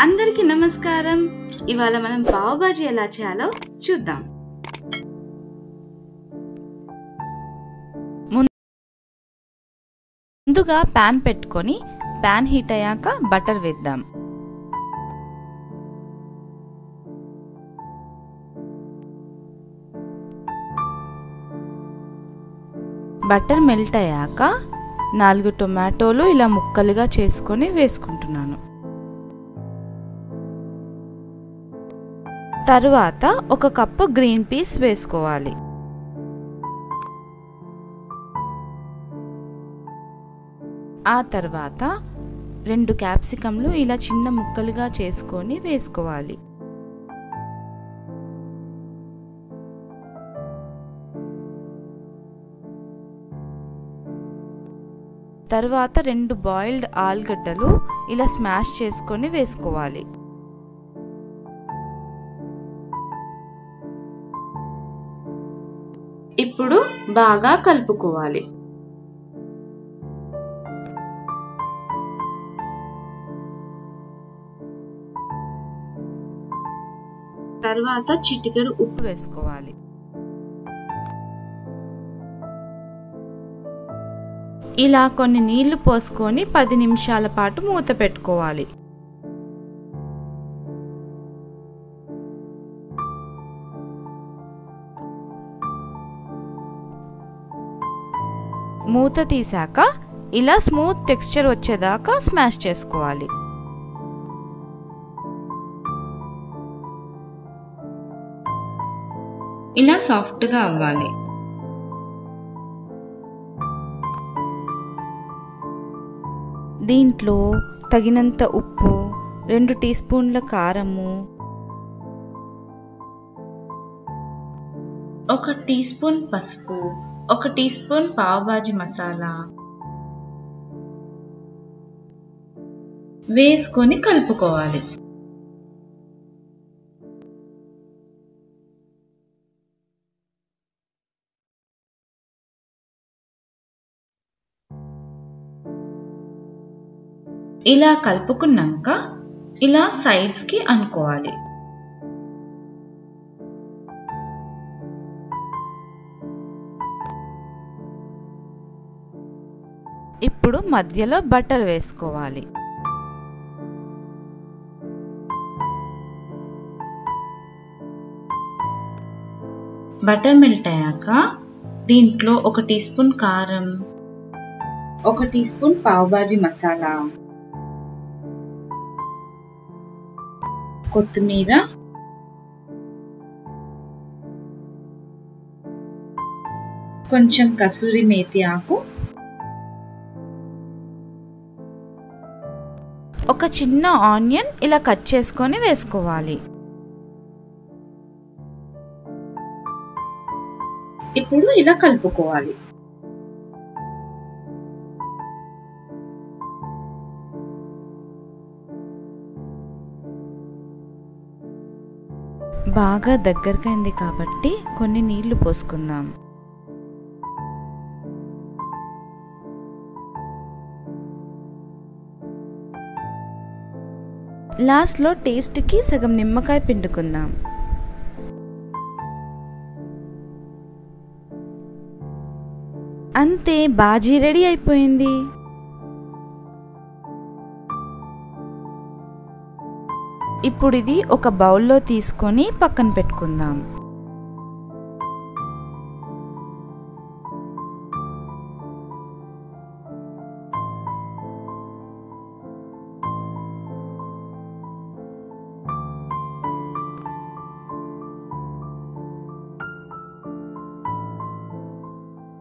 అందరికీ నమస్కారం. ఇవాళ మనం పావ్ బాజీ ఎలా చేయాలో చూద్దాం. ముందుగా పాన్ పెట్టుకొని పాన్ హీట్ అయ్యాక బటర్ వేద్దాం. బటర్ మెల్ట్ అయ్యాక 4 టొమాటోలు ఇలా ముక్కలుగా చేసుకొని వేసుకుంటున్నాను. తరువాత 1 కప్పు గ్రీన్ పీస్ వేసుకోవాలి. ఆ తర్వాత 2 క్యాప్సికమ్లు ఇలా చిన్న ముక్కలుగా చేసుకొని వేసుకోవాలి. తరువాత 2 బాయిల్డ్ ఆలుగడ్డలు ఇలా స్మాష్ చేసుకొని వేసుకోవాలి. ఇప్పుడు బాగా కలుపుకోవాలి. తర్వాత చిటికెడు ఉప్పు వేసుకోవాలి. ఇలా కొన్ని నీళ్లు పోసుకొని 10 నిమిషాల పాటు మూత పెట్టుకోవాలి. మూత తీసాక ఇలా స్మూత్ టెక్స్చర్ వచ్చేదాకా స్మాష్ చేసుకోవాలి. ఇలా సాఫ్ట్గా అవ్వాలి. దీంట్లో తగినంత ఉప్పు, 2 టీ స్పూన్ల కారము, 1 టీ స్పూన్ పసుపు, 1 టీ స్పూన్ పావ్ బాజీ మసాలా వేసుకొని కలుపుకోవాలి. ఇలా కలుపుకున్నాక ఇలా సైడ్స్ కి అనుకోవాలి. ఇప్పుడు మధ్యలో బటర్ వేసుకోవాలి. బటర్ మెల్ట్ అయ్యాక దీంట్లో 1 టీ స్పూన్ కారం, 1 టీ స్పూన్ పావ్ బాజీ మసాలా, కొత్తిమీర, కొంచెం కసూరి మేతి ఆకు, ఒక చిన్న ఆనియన్ ఇలా కట్ చేసుకొని వేసుకోవాలి. ఇప్పుడు ఇలా కలుపుకోవాలి. బాగా దగ్గరకైంది కాబట్టి కొన్ని నీళ్లు పోసుకుందాం. లాస్ట్లో టేస్ట్కి సగం నిమ్మకాయ పిండుకుందాం. అంతే, బాజీ రెడీ అయిపోయింది. ఇప్పుడు ఇది ఒక బౌల్లో తీసుకొని పక్కన పెట్టుకుందాం.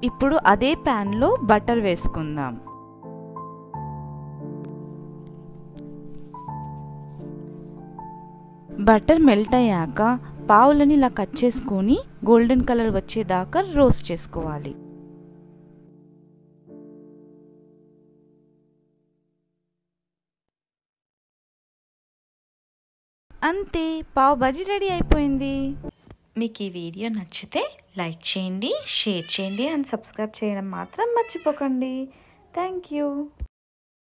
ఇప్పుడు అదే ప్యాన్లో బటర్ వేసుకుందాం. బటర్ మెల్ట్ అయ్యాక పావులని ఇలా కట్ చేసుకొని గోల్డెన్ కలర్ వచ్చేదాకా రోస్ట్ చేసుకోవాలి. అంతే, పావ్ బాజీ రెడీ అయిపోయింది. మీకు ఈ వీడియో నచ్చితే లైక్ చేయండి, షేర్ చేయండి అండ్ సబ్స్క్రైబ్ చేయడం మాత్రం మర్చిపోకండి. Thank you.